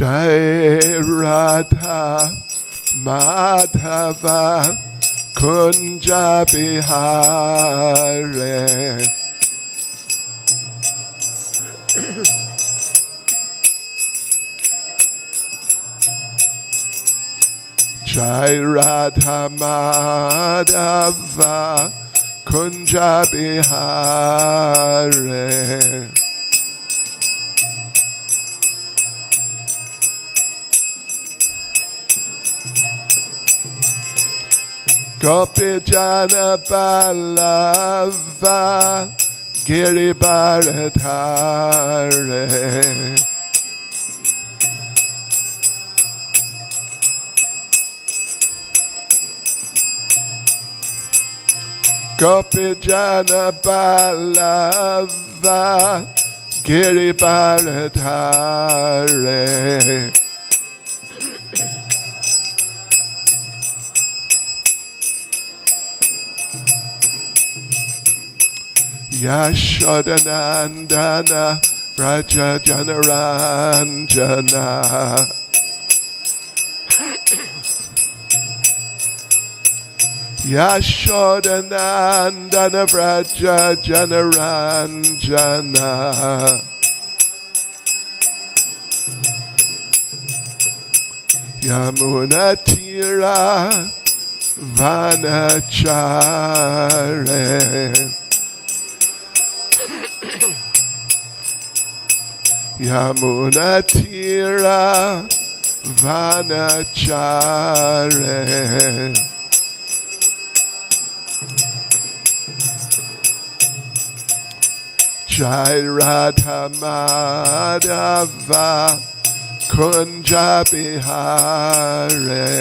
Jai Radha Madhava Kunja Bihare. Jai Radha Madhava Kunja Bihare. Gopi Jana Ballava Giribharadhare. Gopi Jana Ballava Giribharadhare. Yashodanandana Vraja Janaranjana. Yashodanandana Vraja Janaranjana. Yamunatira Vanachare. Yamunatira Vanachare. Jai Radha Madhava Kunja Bihare.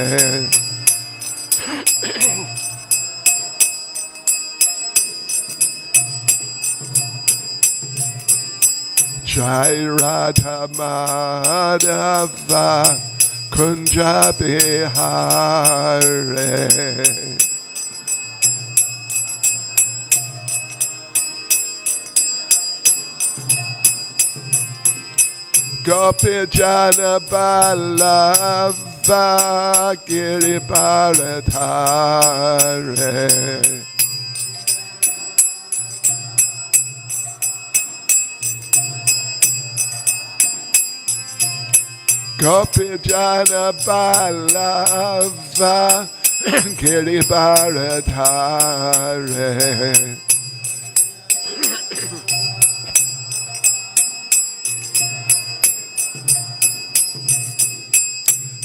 Jai Radha Madhava Kunja Bihare. Gopi Jana Ballava Giribharadhare. Gopi Jana Ballava Giribharadhare.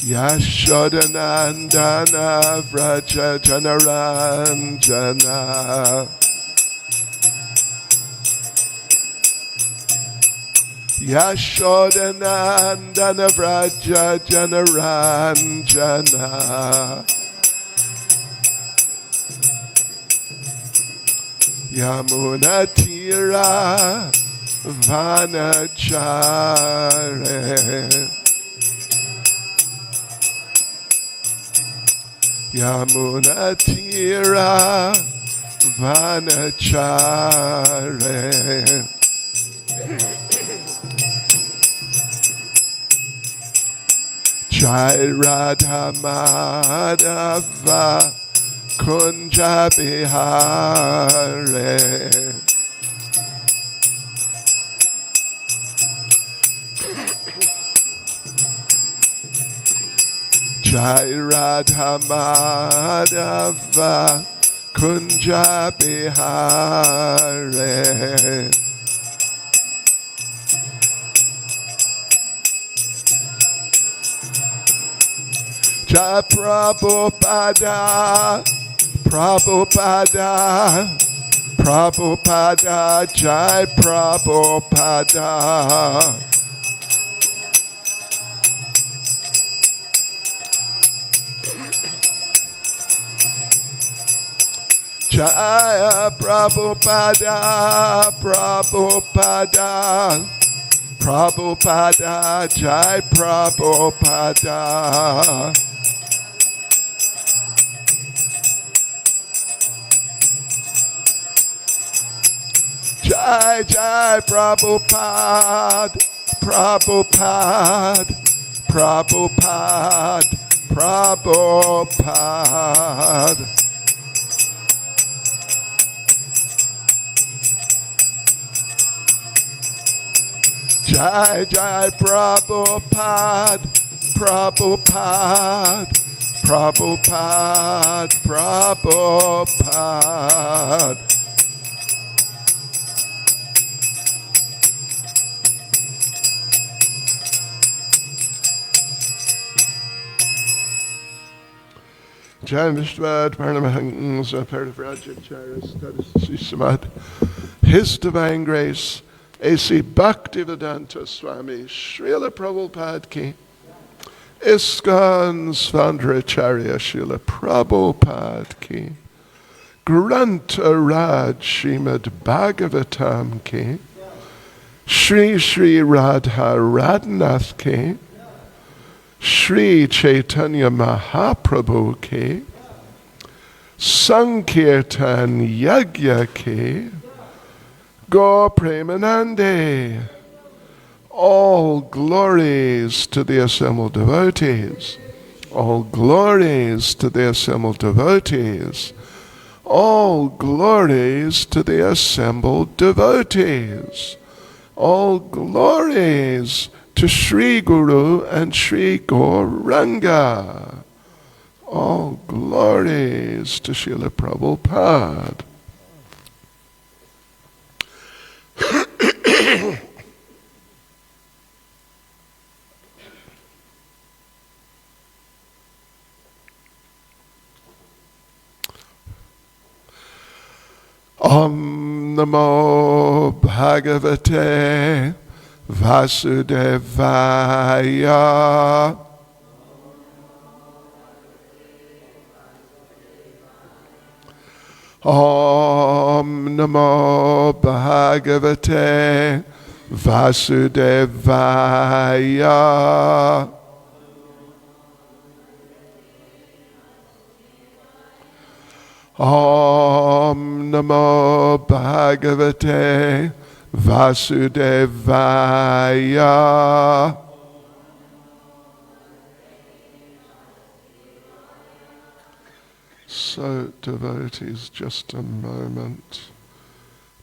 Yashodanandana Vraja Janaranjana. Yashodanandana Vraja Janaranjana. Yamunatira Vanachare. Yamunatira Vanachare. Jai Radha Madhava Kunja Bihare. Jai Radha Madhava Kunja Bihare. Jai Prabhupada, Prabhupada, Prabhupada, Jai Prabhupada. Jaya Prabhupada, Prabhupada, Prabhupada, Jai Prabhupada. Jai Jai Prabhupada, Prabhupada, Prabhupada, Prabhupada. Jai Jai Prabhupada, Prabhupada, Prabhupada, Prabhupada. Jai Vishwad Paramahansa Parivrajacharas Srimad. His Divine Grace, A.C. Bhaktivedanta Swami, Srila Prabhupada ki, ISKCON Svandracharya Srila Prabhupada ki, Granta Raj Srimad Bhagavatam ki, Shri Shri Radha Radhanath ki, Shri Caitanya Mahaprabhu ki, Sankirtan Yagya ki, Gaur Premanande. All glories to the assembled devotees. All glories to the assembled devotees. All glories to the assembled devotees. All glories to Sri Guru and Sri Gauranga. All glories to Srila Prabhupada. Om Namo Bhagavate Vasudevaya. Om Namo Bhagavate Vasudevaya. Om Namo Bhagavate Vasudevaya. So, devotees, just a moment.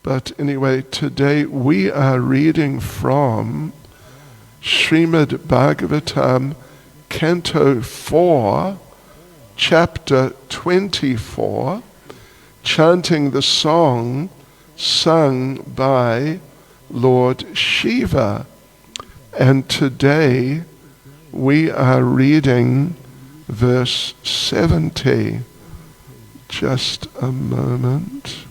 But anyway, today we are reading from Srimad Bhagavatam, Canto 4, Chapter 24, chanting the song sung by Lord Shiva. And today we are reading verse 70. Just a moment,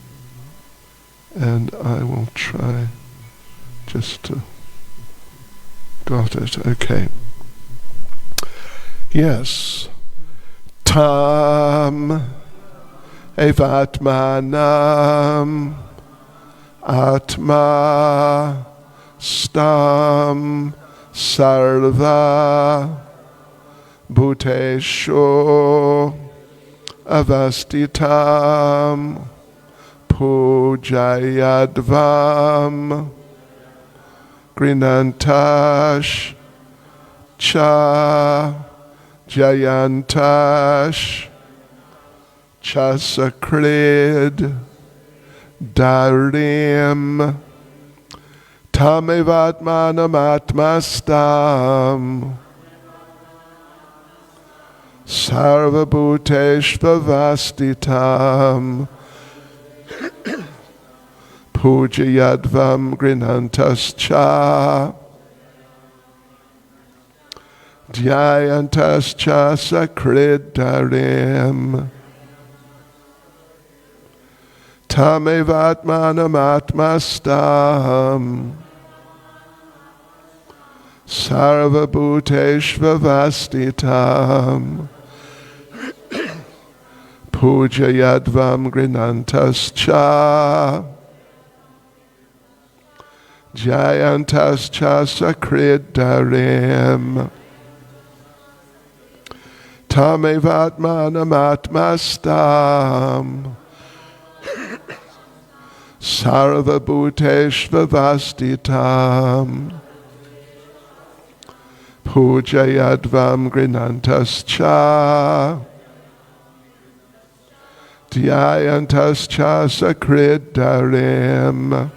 and I will try just to... Got it, okay. Yes. Tam evatmanam atma stam sarva bhuteshu avastitam pujayadvam grinantash cha jayantash chasakrid darim tamevatmanam atmastam sarvabhuteshvavastitam pujayadvam grinantascha dhyayantascha sakridarim tamevatmanam atmastam sarvabhuteshvavastitam pujayadvam grinantascha jayantascha sakridarim tamevatmanam atmastam sarvabhuteshvavastitam Pujayadvam grinantascha. Dhyayantascha sakridarim.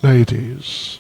Ladies,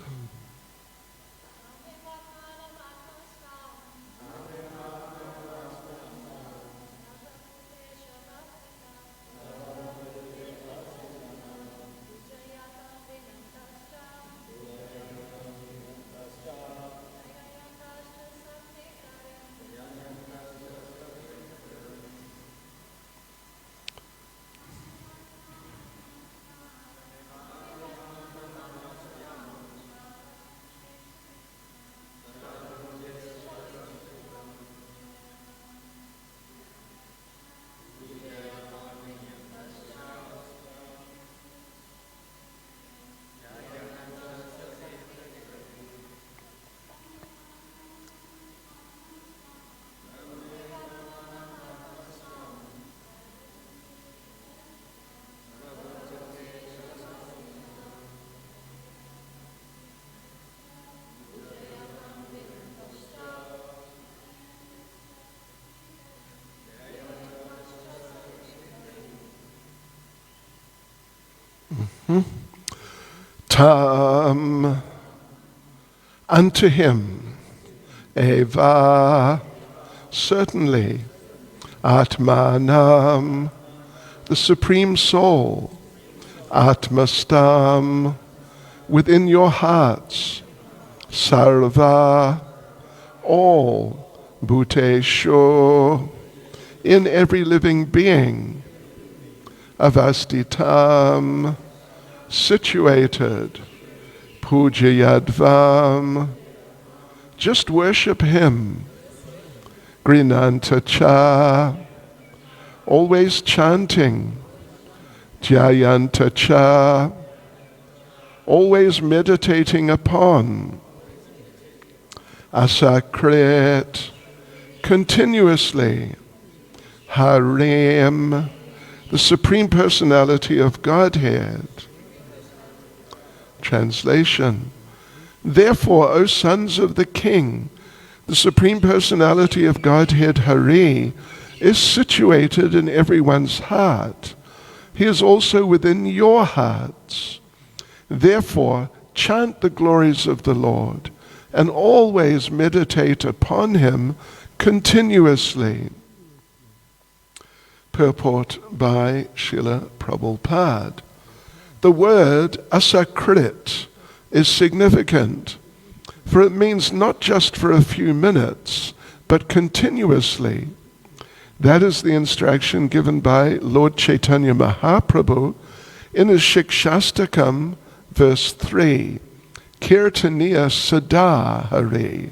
Tam, unto him, eva, certainly, Atmanam, the Supreme Soul, Atmastam, within your hearts, Sarva, all, Bhutesho, in every living being, Avastitam, situated, Pujayadvam, just worship him, Grinantacha, always chanting, Jayantacha, always meditating upon, Asakrit, continuously, Harim, the Supreme Personality of Godhead. Translation. Therefore, O sons of the King, the Supreme Personality of Godhead, Hari, is situated in everyone's heart. He is also within your hearts. Therefore, chant the glories of the Lord and always meditate upon him continuously. Purport by Srila Prabhupada. The word asakrit is significant, for it means not just for a few minutes, but continuously. That is the instruction given by Lord Caitanya Mahaprabhu in his Shikshastakam, verse 3, Kirtaniya Sada Hari,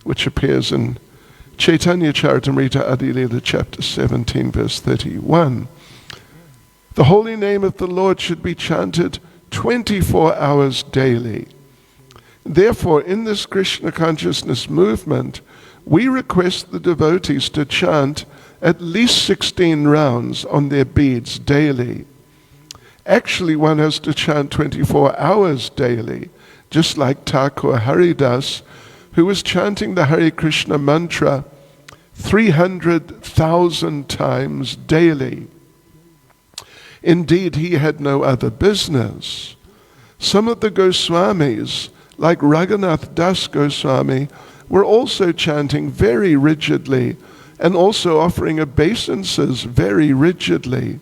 which appears in Chaitanya Charitamrita Adilila, chapter 17, verse 31. The holy name of the Lord should be chanted 24 hours daily. Therefore, in this Krishna consciousness movement, we request the devotees to chant at least 16 rounds on their beads daily. Actually, one has to chant 24 hours daily, just like Thakur Haridas, who was chanting the Hare Krishna mantra 300,000 times daily. Indeed, he had no other business. Some of the Goswamis, like Raghunath Das Goswami, were also chanting very rigidly and also offering obeisances very rigidly.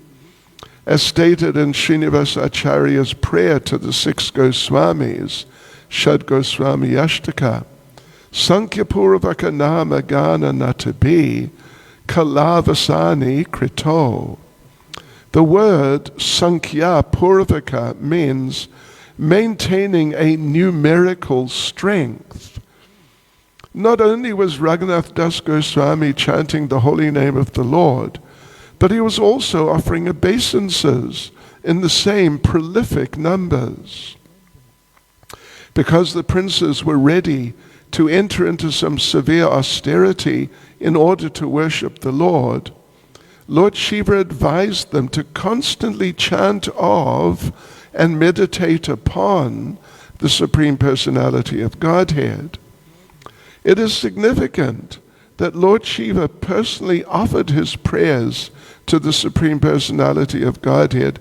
As stated in Srinivasa Acharya's prayer to the 6 Goswamis, Shad Goswami Ashtaka, Sankhya Purvaka Nama Gana Natabi Kalavasani Krito. The word Sankhya Purvaka means maintaining a numerical strength. Not only was Raghunath Das Goswami chanting the holy name of the Lord, but he was also offering obeisances in the same prolific numbers. Because the princes were ready to enter into some severe austerity in order to worship the Lord, Lord Shiva advised them to constantly chant of and meditate upon the Supreme Personality of Godhead. It is significant that Lord Shiva personally offered his prayers to the Supreme Personality of Godhead,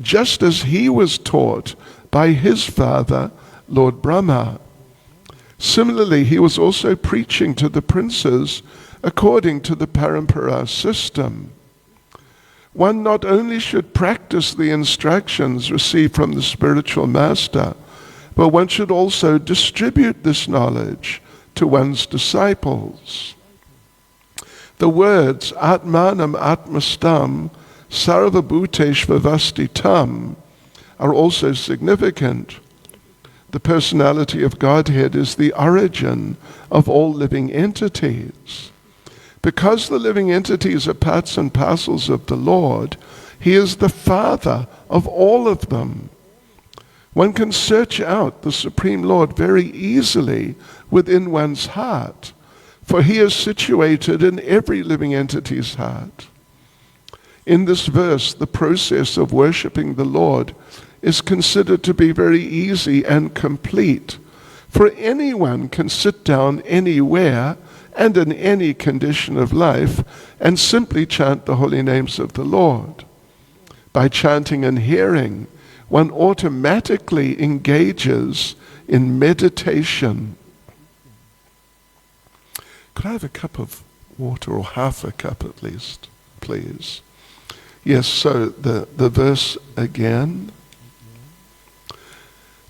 just as he was taught by his father, Lord Brahma. Similarly, he was also preaching to the princes according to the Parampara system. One not only should practice the instructions received from the spiritual master, but one should also distribute this knowledge to one's disciples. The words Atmanam Atmastam Sarvabhuteshvavastitam are also significant. The personality of Godhead is the origin of all living entities. Because the living entities are parts and parcels of the Lord, he is the Father of all of them. One can search out the Supreme Lord very easily within one's heart, for he is situated in every living entity's heart. In this verse, the process of worshipping the Lord is considered to be very easy and complete, for anyone can sit down anywhere and in any condition of life and simply chant the holy names of the Lord. By chanting and hearing, one automatically engages in meditation. Could I have a cup of water, or half a cup at least, please? Yes, so the verse again.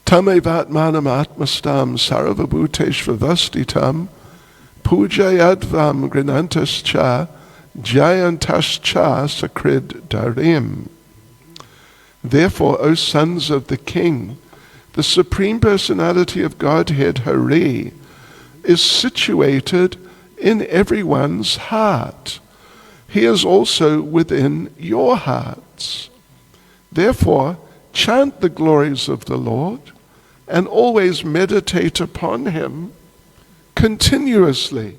Tamevatmanam atmastam sarvabhuteshvavastitam pujayadvam grinantascha jayantascha sakrid darim. Therefore, O sons of the King, the Supreme Personality of Godhead, Hari, is situated in everyone's heart. He is also within your hearts. Therefore, chant the glories of the Lord and always meditate upon him continuously.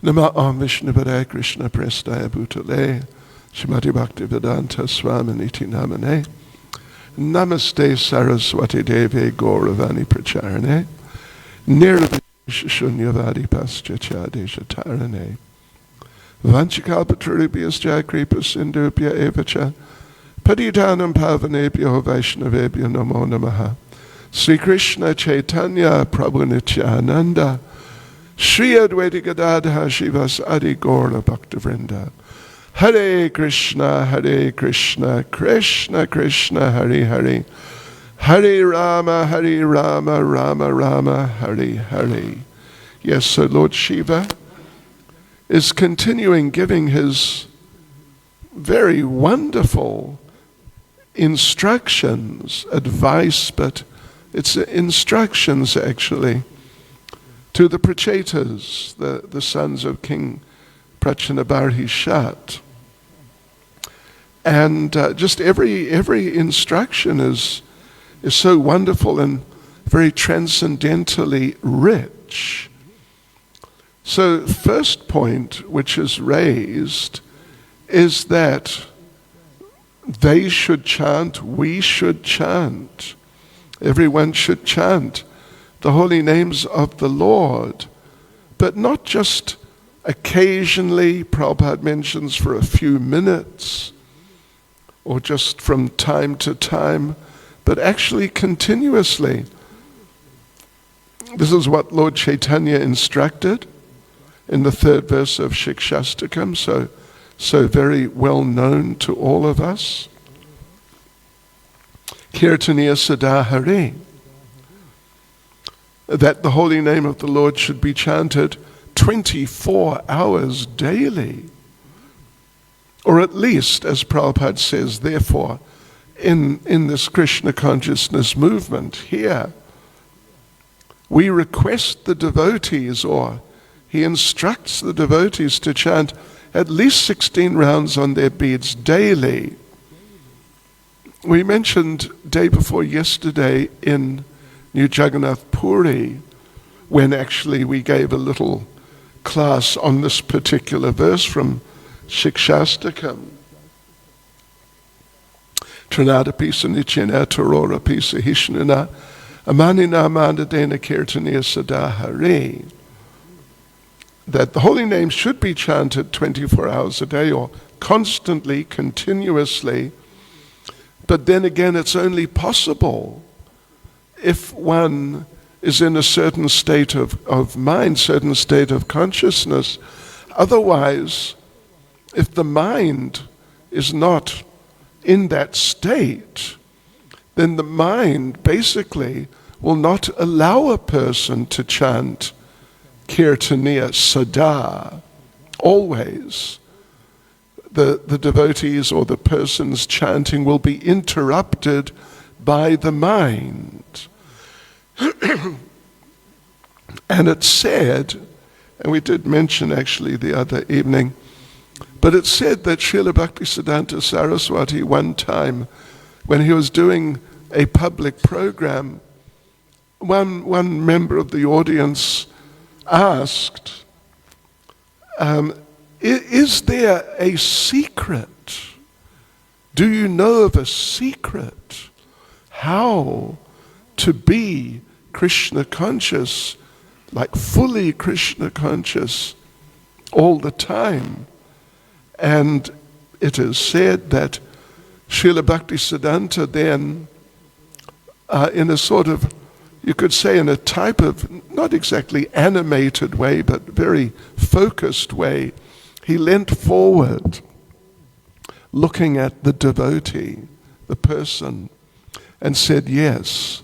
Namah Vishnu Padaya Krishna Prestaya Bhutale Srimati Bhakti Vedanta Swami Niti Namane Namaste Saraswati Devi Gauravani Pracharane Nirvishunyavadi Paschachade Shatarane Vanchikalpatrubhyascha Kripa Sindhubhya Evacha Paditanam Pavanebhyo Vaishnavebhyo Namo Namaha Sri Krishna Chaitanya Prabhu Nityananda Shri Advaita Gadadha Shivas Adi Gaura Bhaktavrinda Hare Krishna, Krishna Krishna, Hare Hare Hare Rama, Rama Rama, Hare Hare. Yes, so Lord Shiva is continuing giving his very wonderful instructions, advice, but it's instructions actually, to the Prachetas, the sons of King Prachanabarhishat. And just every instruction is so wonderful and very transcendentally rich. So first point which is raised is that they should chant, we should chant. Everyone should chant the holy names of the Lord, but not just occasionally, Prabhupada mentions, for a few minutes, or just from time to time, but actually continuously. This is what Lord Caitanya instructed in the 3rd verse of Shikshastakam, so very well known to all of us. Kirtaniya Sada Hare, that the holy name of the Lord should be chanted 24 hours daily. Or at least, as Prabhupada says, therefore, in this Krishna consciousness movement here, we request the devotees, or he instructs the devotees to chant at least 16 rounds on their beads daily. We mentioned day before yesterday in New Jagannath Puri, when actually we gave a little class on this particular verse from Shikshastakam. Trinadapisa Nichena Torora Pisa Hishnuna Amanina Mandadena Kirtaniya Sada Hare. That the holy name should be chanted 24 hours a day, or constantly, continuously. But then again, it's only possible if one is in a certain state of mind, certain state of consciousness. Otherwise, if the mind is not in that state, then the mind basically will not allow a person to chant Kirtaniya Sada, always. The devotees or the person's chanting will be interrupted by the mind. And it's said, and we did mention actually the other evening, but it's said that Srila Bhaktisiddhanta Saraswati one time, when he was doing a public program, one member of the audience asked, is there a secret? Do you know of a secret how to be Krishna conscious, like fully Krishna conscious all the time? And it is said that Srila Bhaktisiddhanta then, in a sort of, you could say in a type of, not exactly animated way, but very focused way, he leant forward, looking at the devotee, the person, and said, yes,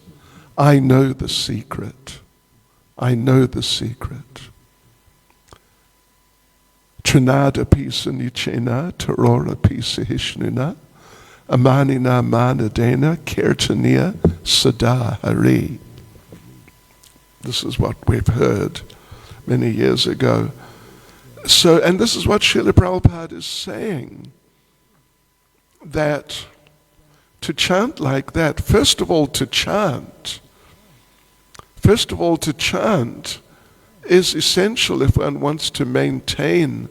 I know the secret. I know the secret. Trinada pisa nichena, tarora pisa hishnuna, amanina manadena, kirtaniya sada hari. This is what we've heard many years ago. So, and this is what Srila Prabhupada is saying, that to chant like that, first of all to chant is essential if one wants to maintain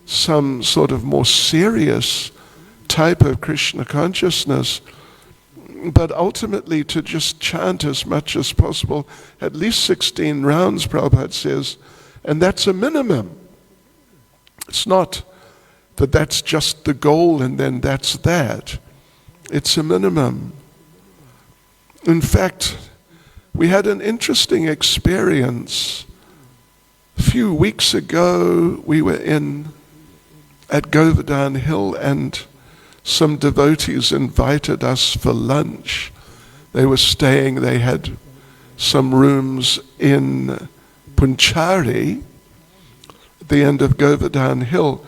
some sort of more serious type of Krishna consciousness. But ultimately to just chant as much as possible, at least 16 rounds, Prabhupada says, and that's a minimum. It's not that that's just the goal and then that's that. It's a minimum. In fact, we had an interesting experience. A few weeks ago, we were at Govardhan Hill, and some devotees invited us for lunch. They had some rooms in Punchari, at the end of Govardhan Hill,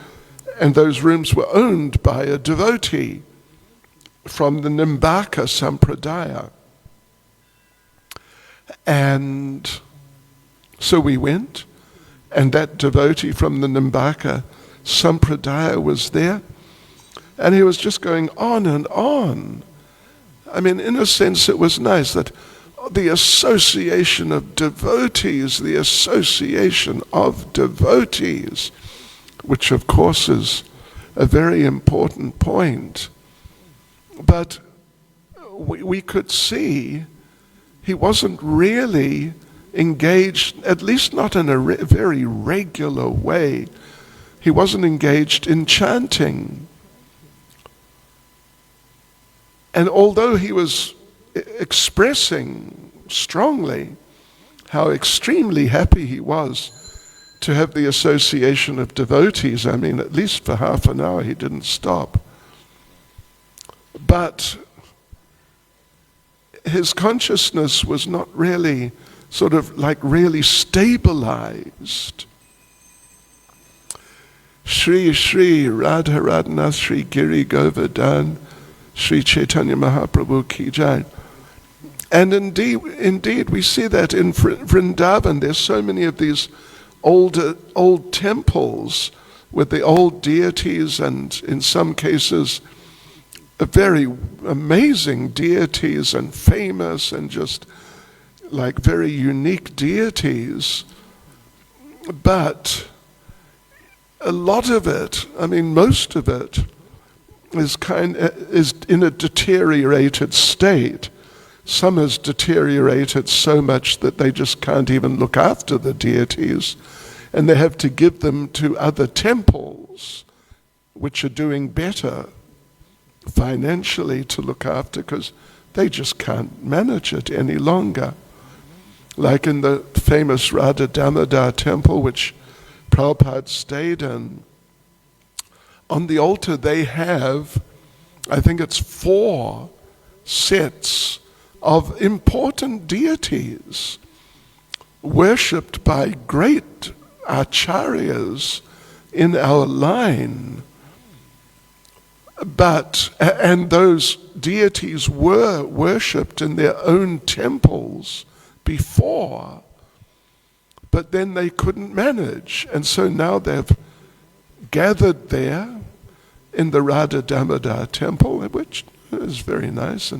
and those rooms were owned by a devotee from the Nimbaka Sampradaya. And so we went, and that devotee from the Nimbaka Sampradaya was there, and he was just going on and on. I mean, in a sense, it was nice that the association of devotees, which of course is a very important point. But we could see he wasn't really engaged, at least not in a very regular way. He wasn't engaged in chanting. And although he was expressing strongly how extremely happy he was to have the association of devotees, I mean, at least for half an hour he didn't stop. But his consciousness was not really sort of like really stabilized. Shri Shri Radha Radhanath Shri Giri Govardhan Shri Caitanya Mahaprabhu Ki Jai. And indeed we see that in Vrindavan. There's so many of these old temples with the old deities, and in some cases very amazing deities and famous and just like very unique deities. But a lot of it, I mean most of it, is in a deteriorated state. Some has deteriorated so much that they just can't even look after the deities, and they have to give them to other temples which are doing better financially to look after, because they just can't manage it any longer. Like in the famous Radha Damodar temple, which Prabhupada stayed in, on the altar they have, I think it's 4 sets of important deities worshipped by great acharyas in our line. And those deities were worshipped in their own temples before, but then they couldn't manage, and so now they've gathered there in the Radha Damodar temple, which is very nice,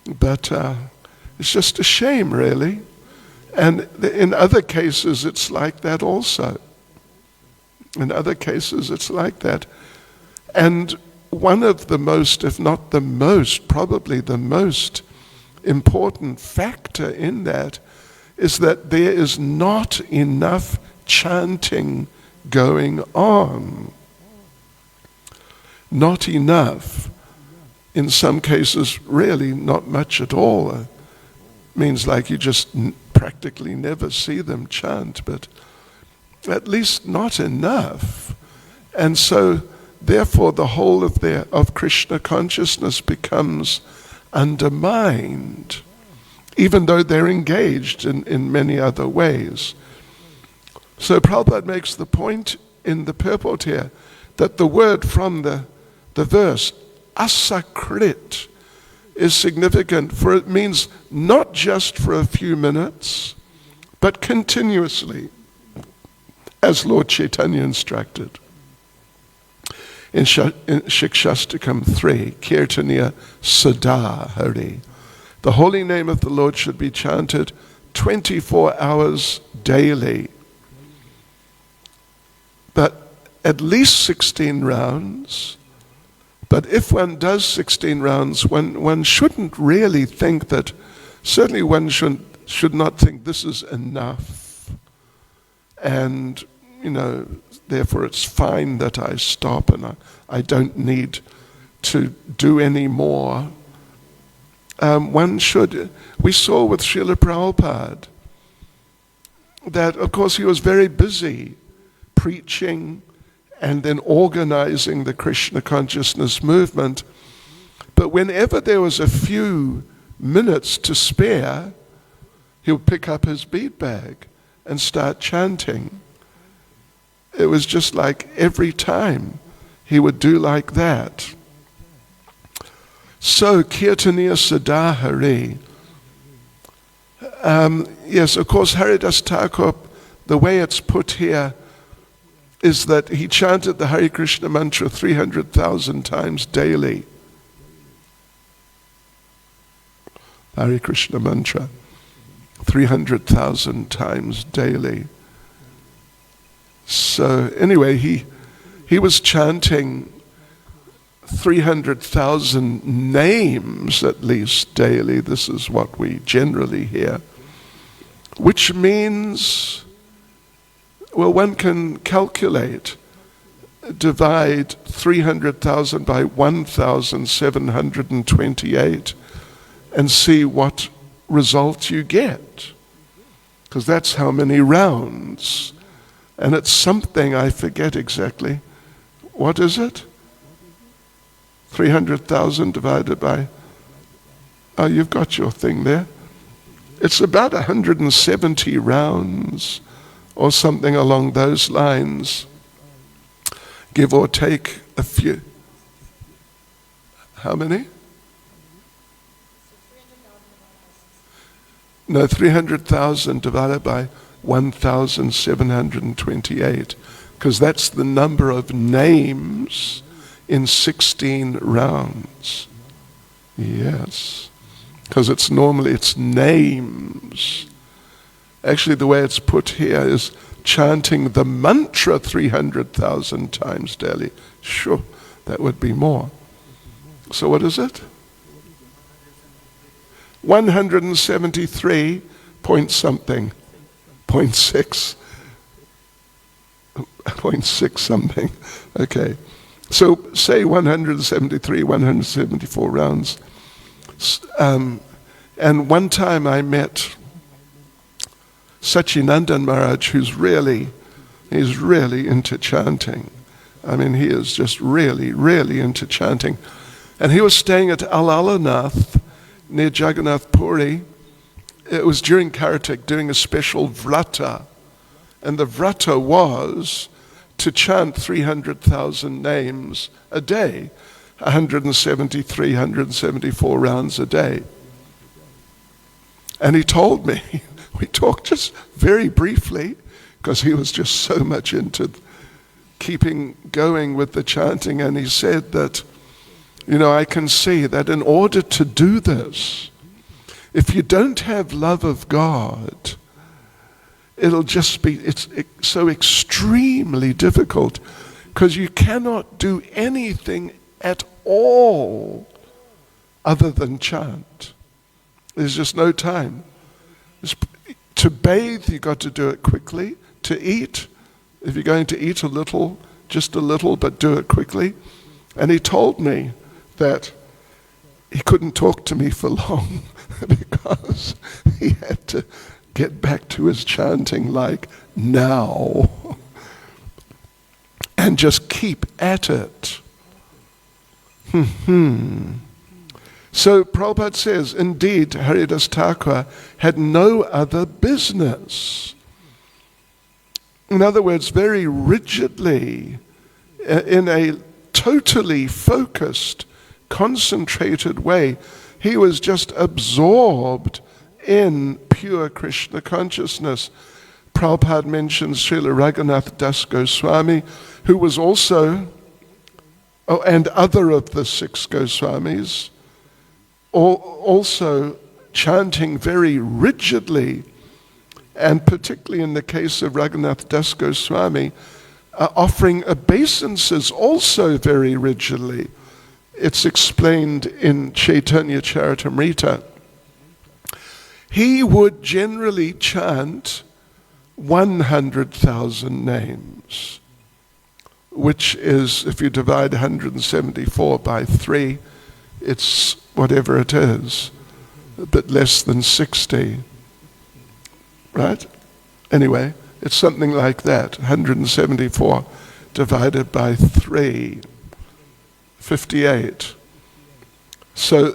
but it's just a shame, really. And in other cases it's like that also. In other cases it's like that. And one of the most, if not the most, probably the most important factor in that is that there is not enough chanting going on. Not enough. In some cases, really not much at all. It means like you just practically never see them chant, but at least not enough. And so, therefore, the whole of Krishna consciousness becomes undermined, even though they're engaged in many other ways. So Prabhupada makes the point in the purport here that the word from the verse, asakrit, is significant, for it means not just for a few minutes, but continuously, as Lord Caitanya instructed. In Shikshastakam 3, Kirtaniya Sada Hari, the holy name of the Lord should be chanted 24 hours daily. But at least 16 rounds. But if one does 16 rounds, one shouldn't really think that, certainly one should not think this is enough. And, therefore it's fine that I stop and I don't need to do any more. We saw with Srila Prabhupada that, of course, he was very busy preaching and then organizing the Krishna consciousness movement. But whenever there was a few minutes to spare, he would pick up his bead bag and start chanting. It was just like every time he would do like that. So, Kirtaniya Sada Hari. Yes, of course, Haridas Thakur, the way it's put here is that he chanted the Hare Krishna mantra 300,000 times daily. Hare Krishna mantra 300,000 times daily. So anyway, he was chanting 300,000 names at least daily. This is what we generally hear. Which means, well, one can calculate, divide 300,000 by 1,728 and see what result you get. Because that's how many rounds. And it's something, I forget exactly. What is it? 300,000 divided by, oh, you've got your thing there. It's about 170 rounds or something along those lines, give or take a few. How many? No, 300,000 divided by 1,728, because that's the number of names in 16 rounds. Yes, because it's names. Actually, the way it's put here is chanting the mantra 300,000 times daily. Sure, that would be more. So what is it? 173 point something, 0.6 something. Okay, so say 173, 174 rounds. And one time I met Sachinandan Maharaj, he's really into chanting. I mean, he is just really into chanting. And he was staying at Alalanath near Jagannath Puri. It was during Kartik, doing a special vrata. And the vrata was to chant 300,000 names a day, 173, 174 rounds a day. And he told me, we talked just very briefly, because he was just so much into keeping going with the chanting, and he said that, I can see that in order to do this, if you don't have love of God, it'll just be, it's so extremely difficult, because you cannot do anything at all other than chant. There's just no time. To bathe, you've got to do it quickly. To eat, if you're going to eat a little, just a little, but do it quickly. And he told me that he couldn't talk to me for long because he had to get back to his chanting like now and just keep at it. So Prabhupada says, indeed, Haridas Thakur had no other business. In other words, very rigidly, in a totally focused, concentrated way, he was just absorbed in pure Krishna consciousness. Prabhupada mentions Srila Raghunath Das Goswami, who was also, and other of the 6 Goswamis, also chanting very rigidly, and particularly in the case of Raghunath Das Goswami, offering obeisances also very rigidly. It's explained in Caitanya Charitamrita. He would generally chant 100,000 names, which is, if you divide 174 by 3, it's whatever it is, a bit less than 60, right? Anyway, it's something like that, 174 divided by 3, 58. So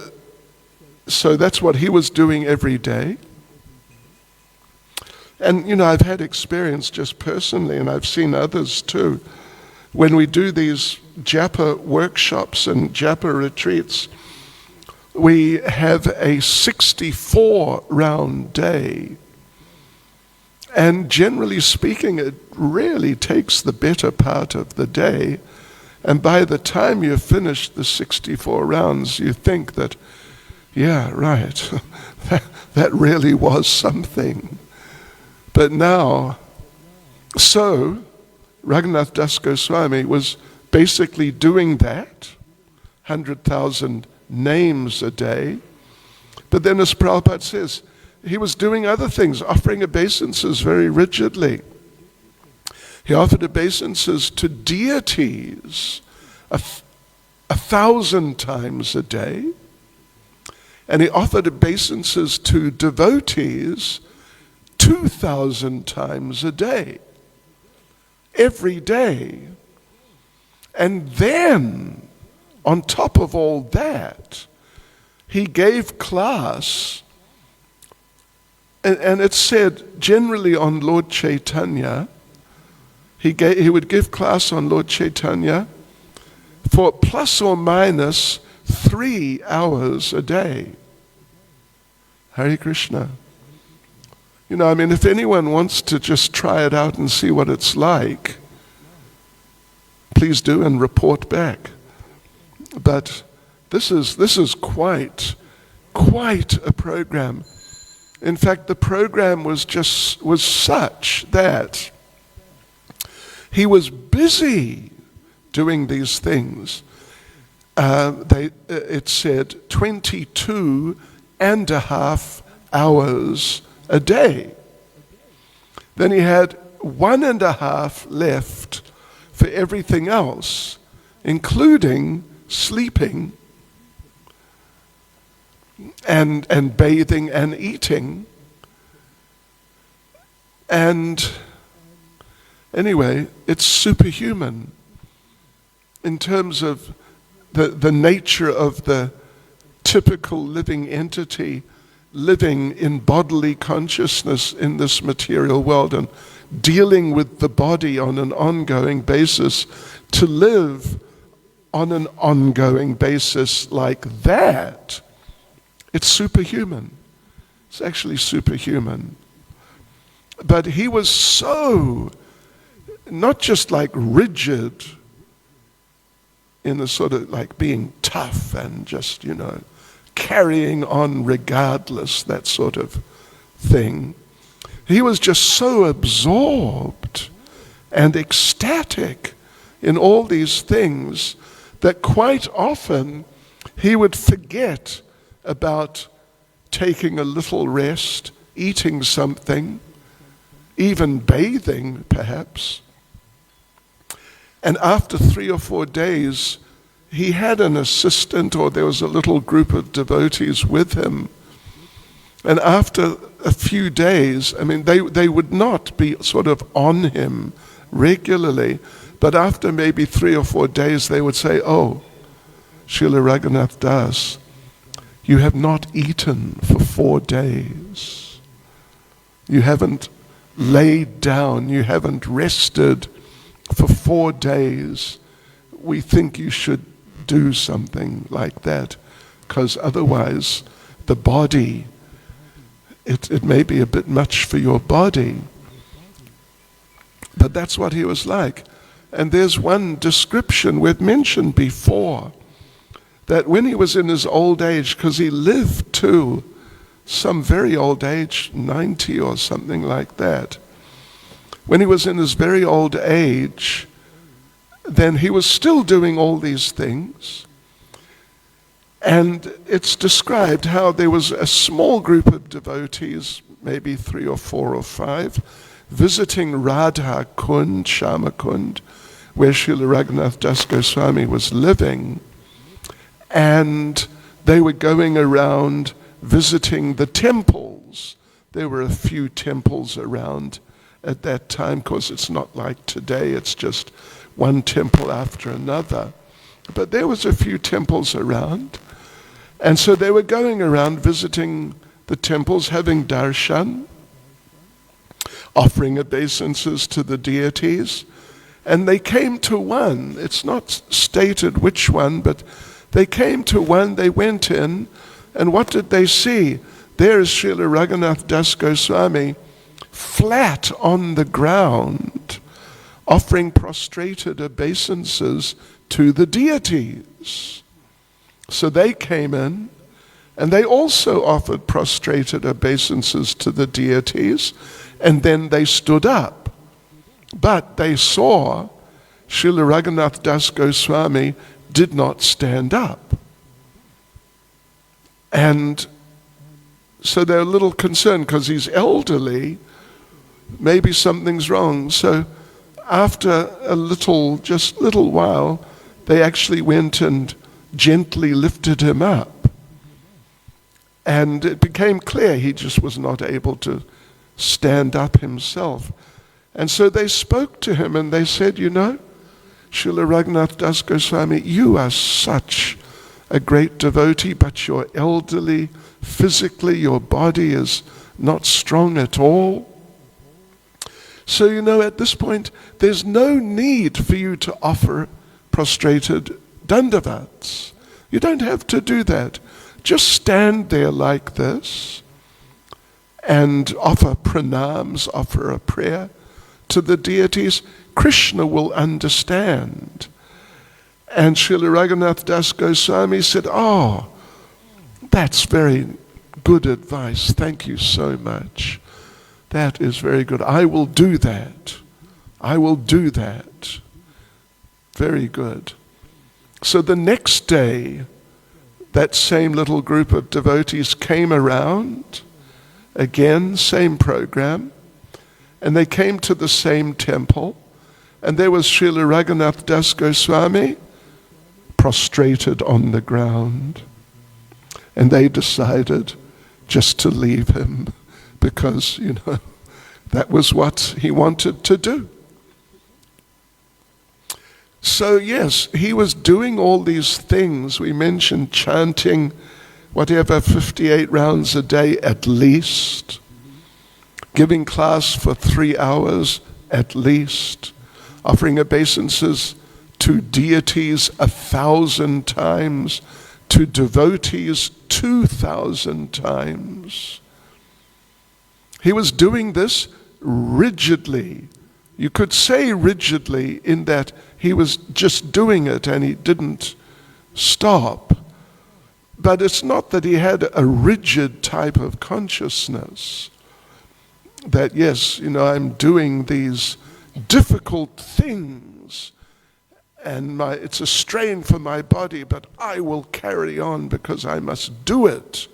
that's what he was doing every day. And, I've had experience just personally, and I've seen others too, when we do these japa workshops and japa retreats, we have a 64-round day. And generally speaking, it really takes the better part of the day. And by the time you've finished the 64 rounds, you think that Yeah, right. that really was something. But now, so Raghunath Das Goswami was basically doing that, 100,000 names a day. But then, as Prabhupada says, he was doing other things, offering obeisances very rigidly. He offered obeisances to deities 1,000 times a day. And he offered obeisances to devotees 2,000 times a day. Every day. And then, on top of all that, he gave class, and it's said generally on Lord Caitanya, he would give class on Lord Caitanya for plus or minus 3 hours a day. Hare Krishna. You know, I mean, if anyone wants to just try it out and see what it's like, please do and report back. But this is quite a program. In fact, the program was such that he was busy doing these things. It said 22.5 hours a day. Then he had 1.5 left for everything else, including sleeping and bathing and eating. And anyway, it's superhuman in terms of the nature of the typical living entity living in bodily consciousness in this material world and dealing with the body on an ongoing basis. To live on an ongoing basis like that, it's superhuman. It's actually superhuman. But he was so, not just like rigid in the sort of like being tough and just, you know, carrying on regardless, that sort of thing. He was just so absorbed and ecstatic in all these things that quite often he would forget about taking a little rest, eating something, even bathing perhaps. And after 3 or 4 days, he had an assistant, or there was a little group of devotees with him. And after a few days, I mean, they would not be sort of on him regularly, but after maybe 3 or 4 days, they would say, "Oh, Srila Raghunath Das, you have not eaten for 4 days. You haven't laid down, you haven't rested for 4 days. We think you should do something like that, because otherwise the body, it may be a bit much for your body." But that's what he was like. And there's one description we've mentioned before, that when he was in his old age, because he lived to some very old age, 90 or something like that, when he was in his very old age, then he was still doing all these things. And it's described how there was a small group of devotees, maybe 3 or 4 or 5, visiting Radha Kund, Shama Kund, where Srila Raghunath Das Goswami was living. And they were going around visiting the temples. There were a few temples around at that time. Of course, it's not like today, it's just one temple after another. But there was a few temples around. And so they were going around visiting the temples, having darshan, offering obeisances to the deities. And they came to one, it's not stated which one, but they came to one, they went in, and what did they see? There is Srila Raghunath Das Goswami, flat on the ground, offering prostrated obeisances to the deities. So they came in, And they also offered prostrated obeisances to the deities, and then they stood up. But they saw Srila Raghunath Das Goswami did not stand up. And so they're a little concerned because he's elderly, maybe something's wrong. So after just little while, they actually went and gently lifted him up. And it became clear he just was not able to stand up himself. And so they spoke to him and they said, you know, Srila Raghunath Das Goswami, you are such a great devotee, but you're elderly. Physically, your body is not strong at all. So, you know, at this point, there's no need for you to offer prostrated dandavats. You don't have to do that. Just stand there like this and offer pranams, offer a prayer to the deities. Krishna will understand. And Srila Raghunath Das Goswami said, oh, that's very good advice. Thank you so much. That is very good. I will do that. I will do that. Very good. So the next day, that same little group of devotees came around, again, same program, and they came to the same temple, and there was Srila Raghunath Das Goswami prostrated on the ground. And they decided just to leave him because, you know, that was what he wanted to do. So yes, he was doing all these things. We mentioned chanting, whatever, 58 rounds a day at least, giving class for 3 hours at least, offering obeisances to deities 1,000 times, to devotees 2,000 times. He was doing this rigidly. You could say rigidly in that he was just doing it and he didn't stop. But it's not that he had a rigid type of consciousness. That yes, you know, I'm doing these difficult things and it's a strain for my body, but I will carry on because I must do it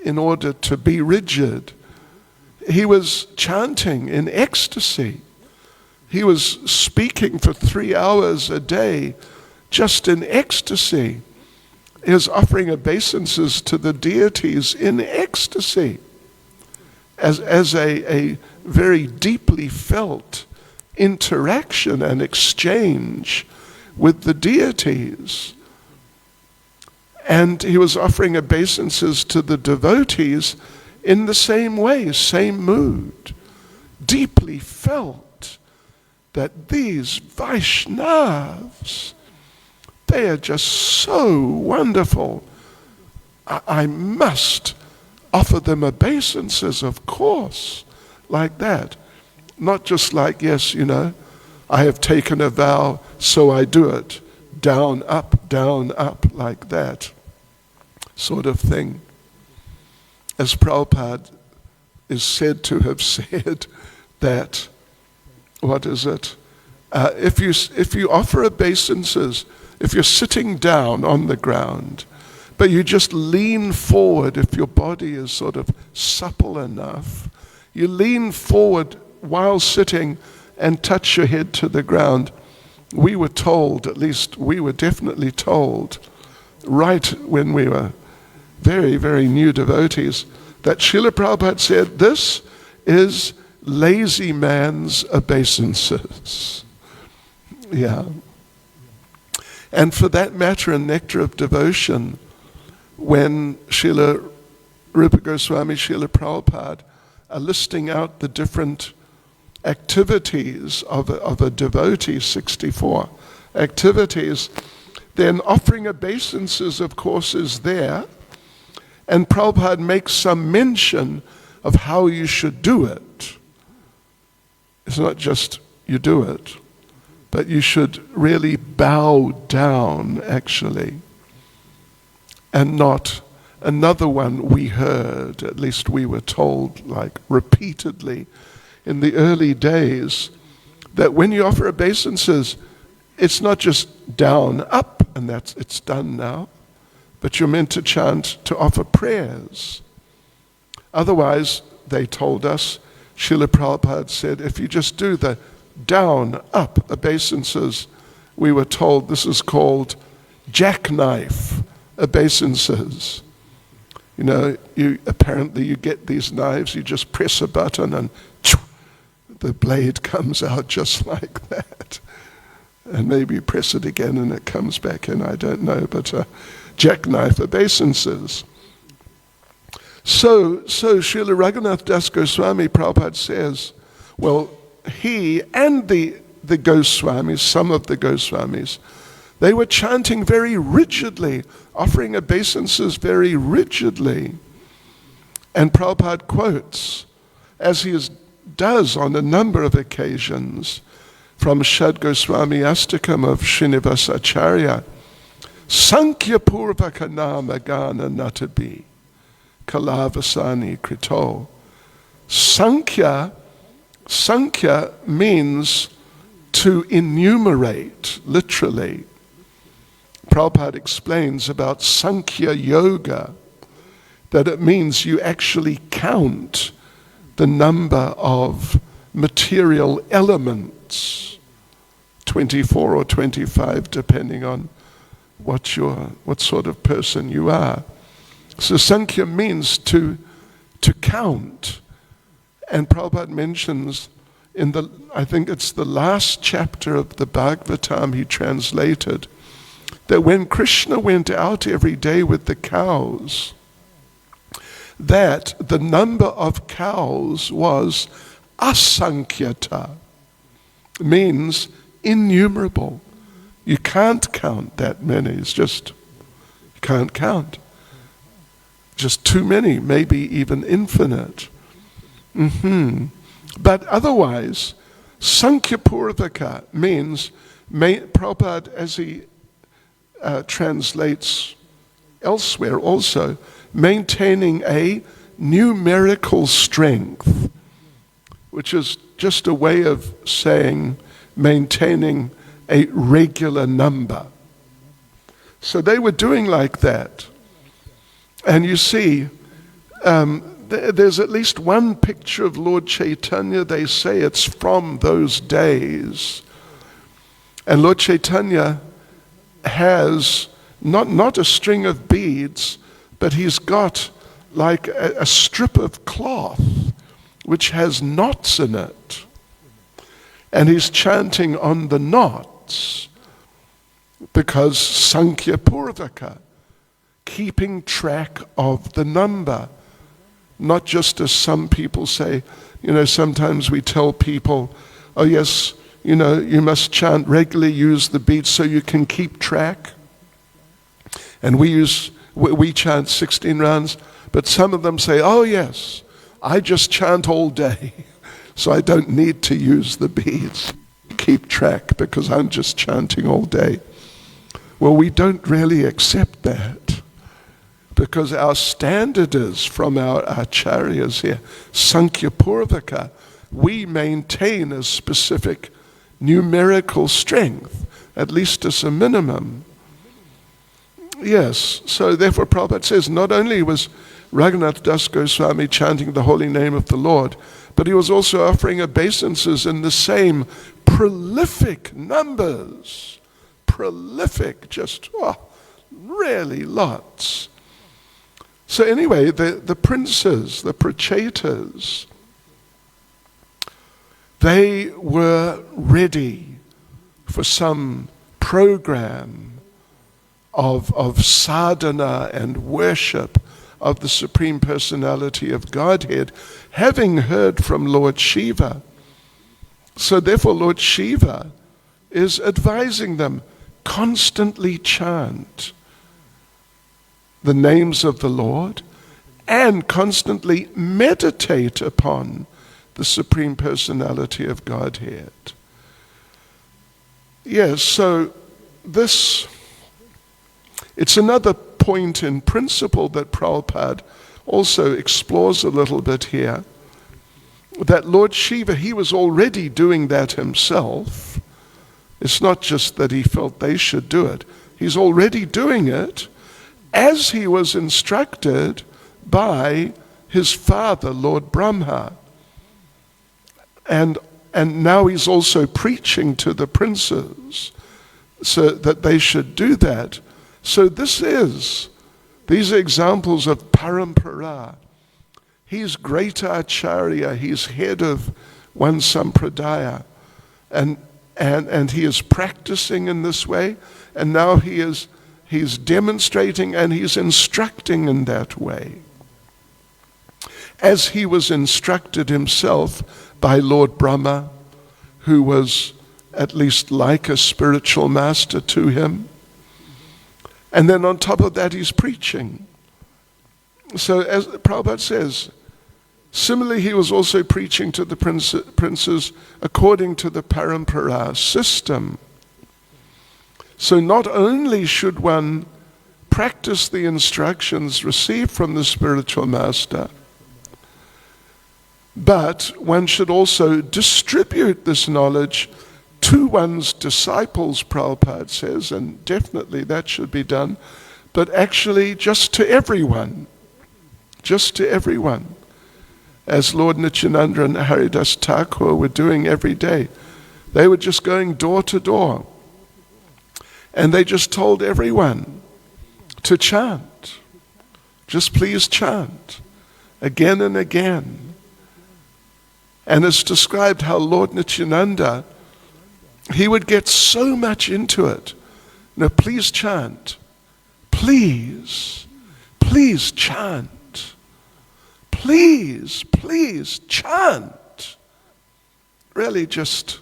in order to be rigid. He was chanting in ecstasy. He was speaking for 3 hours a day just in ecstasy. He was offering obeisances to the deities in ecstasy as a very deeply felt interaction and exchange with the deities. And he was offering obeisances to the devotees in the same way, same mood, deeply felt that these Vaishnavas, they are just so wonderful. I must offer them obeisances, of course, like that. Not just like, yes, you know, I have taken a vow, so I do it. Down, up, like that sort of thing. As Prabhupada is said to have said that, what is it? If you offer obeisances, if you're sitting down on the ground, but you just lean forward, if your body is sort of supple enough, you lean forward while sitting and touch your head to the ground. We were told, at least we were definitely told, right when we were very, very new devotees, that Srila Prabhupada said, this is lazy man's obeisances. Yeah. And for that matter, in Nectar of Devotion, when Srila Rupa Goswami, Srila Prabhupada are listing out the different activities of a devotee, 64 activities, then offering obeisances, of course, is there. And Prabhupada makes some mention of how you should do it. It's not just you do it, but you should really bow down, actually, and not another one we heard, at least we were told, like repeatedly in the early days, that when you offer obeisances, it's not just down, up, and it's done now, but you're meant to chant, to offer prayers. Otherwise, they told us, Srila Prabhupada said, if you just do the down, up obeisances, we were told this is called jackknife obeisances. You know, apparently you get these knives, you just press a button and the blade comes out just like that. And maybe you press it again and it comes back in, I don't know, but jackknife obeisances. So Srila Raghunath Das Goswami, Prabhupada says, well, he and the Goswamis, some of the Goswamis, they were chanting very rigidly, offering obeisances very rigidly. And Prabhupada quotes, as he does on a number of occasions, from Shad Goswami Astakam of Srinivasa Acharya, Sankhya Purvaka Nama Gana Natabi Kalavasani Krito. Sankhya means to enumerate, literally. Prabhupada explains about Sankhya Yoga, that it means you actually count the number of material elements, 24 or 25, depending on what sort of person you are. So Sankhya means to count. And Prabhupada mentions I think it's the last chapter of the Bhagavatam he translated, that when Krishna went out every day with the cows, that the number of cows was asankyata, means innumerable. You can't count that many. It's just, you can't count. Just too many, maybe even infinite. But otherwise, Sankhya Purvaka means, Prabhupada, as he translates elsewhere also, maintaining a numerical strength, which is just a way of saying maintaining a regular number. So they were doing like that. And you see, there's at least one picture of Lord Caitanya. They say it's from those days. And Lord Caitanya has not a string of beads, but he's got like a strip of cloth which has knots in it. And he's chanting on the knots because Sankhya Purvaka, keeping track of the number. Not just as some people say, sometimes we tell people, oh yes, you must chant regularly, use the beads so you can keep track. And we chant 16 rounds, but some of them say, oh yes, I just chant all day, so I don't need to use the beads, keep track, because I'm just chanting all day. Well, we don't really accept that, because our standard is from our acharyas here, Sankhya Purvaka, we maintain a specific numerical strength, at least as a minimum. Yes, so therefore Prabhupada says not only was Raghunath Das Goswami chanting the holy name of the Lord, but he was also offering obeisances in the same prolific numbers. Prolific, just really lots. So anyway, the princes, the prachetas, they were ready for some program of sadhana and worship of the Supreme Personality of Godhead, having heard from Lord Shiva. So therefore Lord Shiva is advising them, constantly chant the names of the Lord and constantly meditate upon the Supreme Personality of Godhead. Yes, so it's another point in principle that Prabhupada also explores a little bit here, that Lord Shiva, he was already doing that himself. It's not just that he felt they should do it. He's already doing it as he was instructed by his father, Lord Brahma. And now he's also preaching to the princes so that they should do that. So these are examples of parampara. He's great acharya, he's head of one sampradaya, and he is practicing in this way, and now he's demonstrating and he's instructing in that way, as he was instructed himself by Lord Brahma, who was at least like a spiritual master to him. And then on top of that, he's preaching. So as Prabhupada says, similarly, he was also preaching to the princes according to the parampara system. So not only should one practice the instructions received from the spiritual master, but one should also distribute this knowledge to one's disciples, Prabhupada says, and definitely that should be done, but actually just to everyone. Just to everyone. As Lord Nityananda and Haridas Thakur were doing every day. They were just going door to door. And they just told everyone to chant. Just please chant. Again and again. And it's described how Lord Nityananda, he would get so much into it. Now please chant. Please chant. Please chant. Really just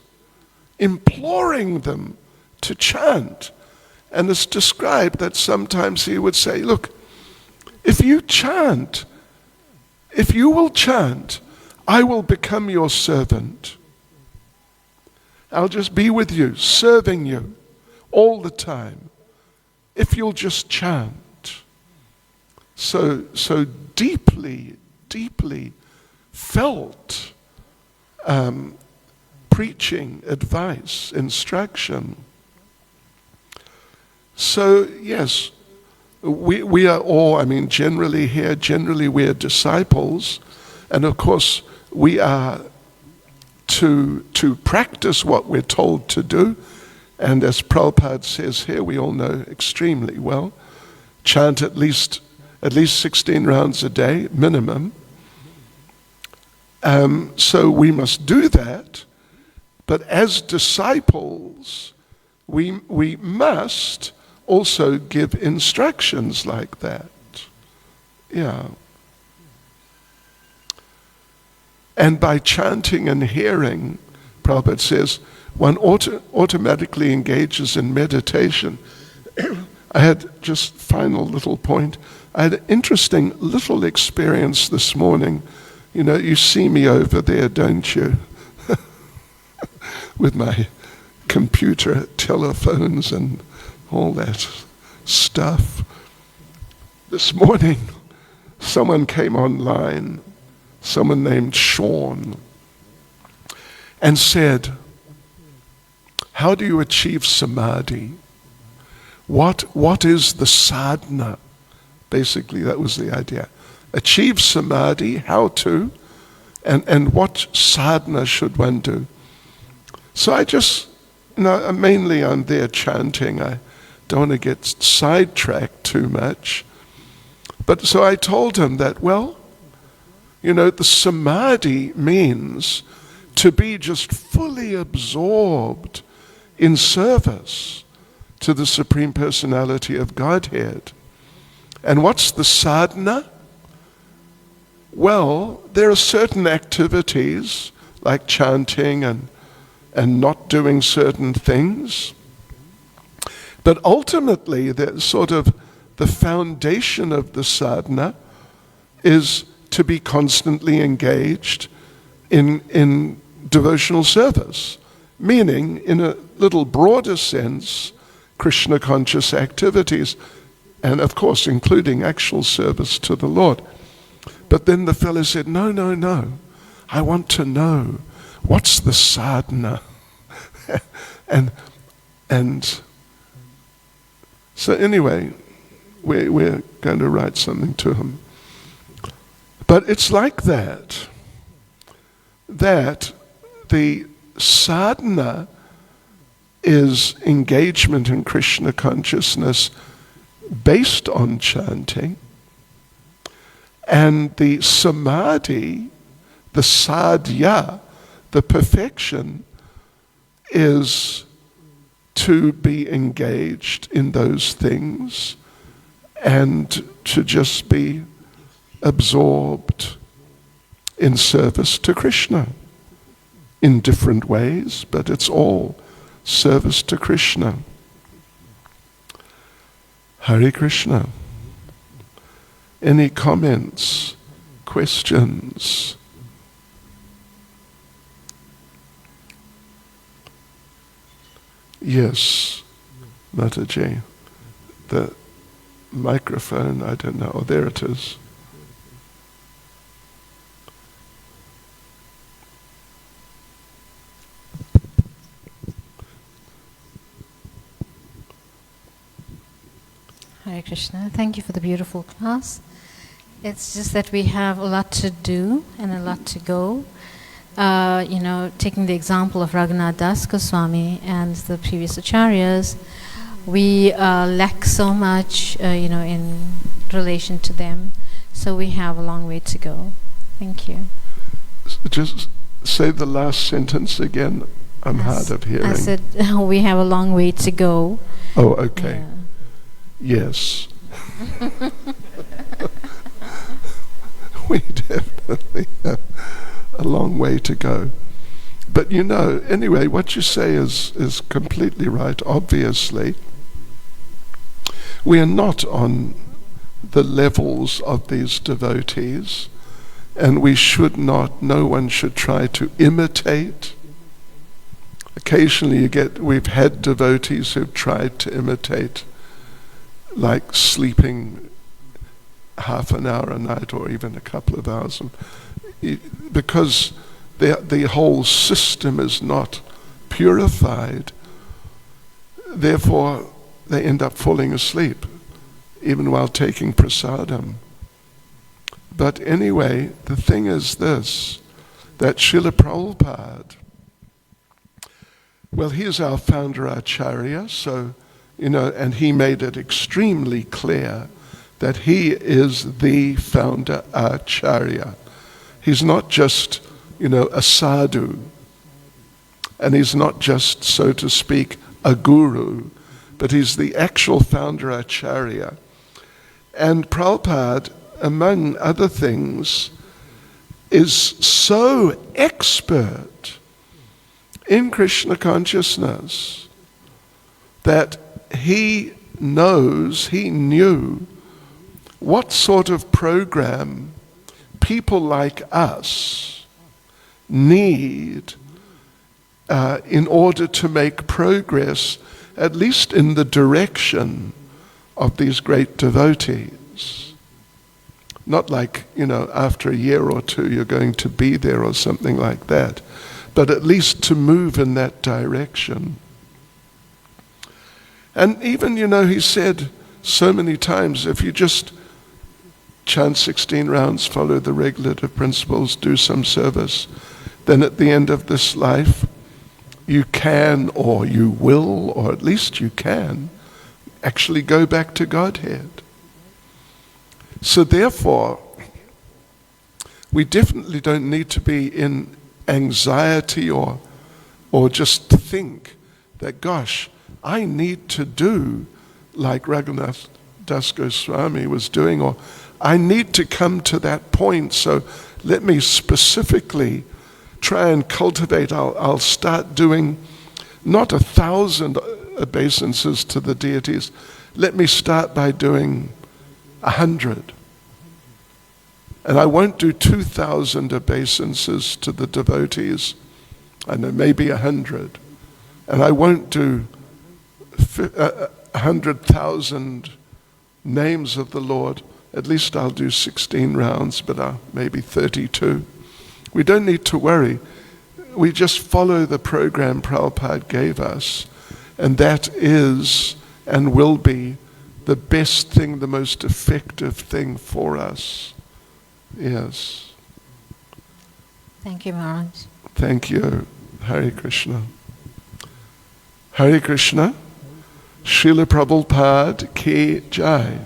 imploring them to chant. And it's described that sometimes he would say, look, if you will chant, I will become your servant. I'll just be with you, serving you all the time, if you'll just chant. So deeply felt preaching, advice, instruction. So yes, we are all, generally we're disciples, and of course we are to practice what we're told to do. And as Prabhupada says here, we all know extremely well, chant at least 16 rounds a day, minimum. So we must do that, but as disciples, we must also give instructions like that. Yeah. And by chanting and hearing, Prabhupada says, one automatically engages in meditation. I had just final little point. I had an interesting little experience this morning. You know, you see me over there, don't you? With my computer, telephones, and all that stuff. This morning, someone came online, someone named Sean, and said, how do you achieve samadhi? What is the sadhana? Basically, that was the idea. Achieve samadhi, how to, and what sadhana should one do? So I just, mainly I'm there chanting. I don't want to get sidetracked too much. But so I told him that, the samadhi means to be just fully absorbed in service to the Supreme Personality of Godhead. And what's the sadhana? Well, there are certain activities like chanting and not doing certain things. But ultimately, the foundation of the sadhana is to be constantly engaged in devotional service, meaning, in a little broader sense, Krishna conscious activities. and of course including actual service to the Lord. But then the fellow said, no, I want to know, what's the sadhana? and so anyway, we're going to write something to him. But it's like that the sadhana is engagement in Krishna consciousness based on chanting, and the samadhi, the sadhya, the perfection, is to be engaged in those things and to just be absorbed in service to Krishna in different ways, but it's all service to Krishna. Hare Krishna. Any comments, questions? Yes, Mataji. The microphone, I don't know. Oh, there it is. Hare Krishna. Thank you for the beautiful class. It's just that we have a lot to do and a lot to go. Taking the example of Raghunath Das Goswami and the previous acharyas, we lack so much, in relation to them. So we have a long way to go. Thank you. Just say the last sentence again. I'm hard of hearing. I said we have a long way to go. Oh, okay. Yeah. Yes. We definitely have a long way to go. But anyway, what you say is completely right. Obviously, we are not on the levels of these devotees, and no one should try to imitate. Occasionally we've had devotees who've tried to imitate, like sleeping half an hour a night or even a couple of hours, because the whole system is not purified. Therefore, they end up falling asleep, even while taking prasadam. But anyway, the thing is this, that Srila Prabhupada, well, he is our founder acharya, so, and he made it extremely clear that he is the founder acharya. He's not just, a sadhu, and he's not just, so to speak, a guru, but he's the actual founder acharya. And Prabhupada, among other things, is so expert in Krishna consciousness that he knew what sort of program people like us need in order to make progress, at least in the direction of these great devotees. Not like, after a year or two you're going to be there or something like that, but at least to move in that direction. And even, he said so many times, if you just chant 16 rounds, follow the regulative principles, do some service, then at the end of this life, you can, or you will, or at least you can, actually go back to Godhead. So therefore, we definitely don't need to be in anxiety or just think that, gosh, I need to do like Raghunath Das Goswami was doing, or I need to come to that point, so let me specifically try and cultivate. I'll start doing not 1,000 obeisances to the deities. Let me start by doing 100. And I won't do 2,000 obeisances to the devotees. I know, maybe 100. And I won't do 100,000 names of the Lord. At least I'll do 16 rounds, but maybe 32. We don't need to worry. We just follow the program Prabhupada gave us, and that is and will be the best thing, the most effective thing for us. Yes. Thank you, Maharaj. Thank you. Hare Krishna. Hare Krishna. Srila Prabhupada ki jai.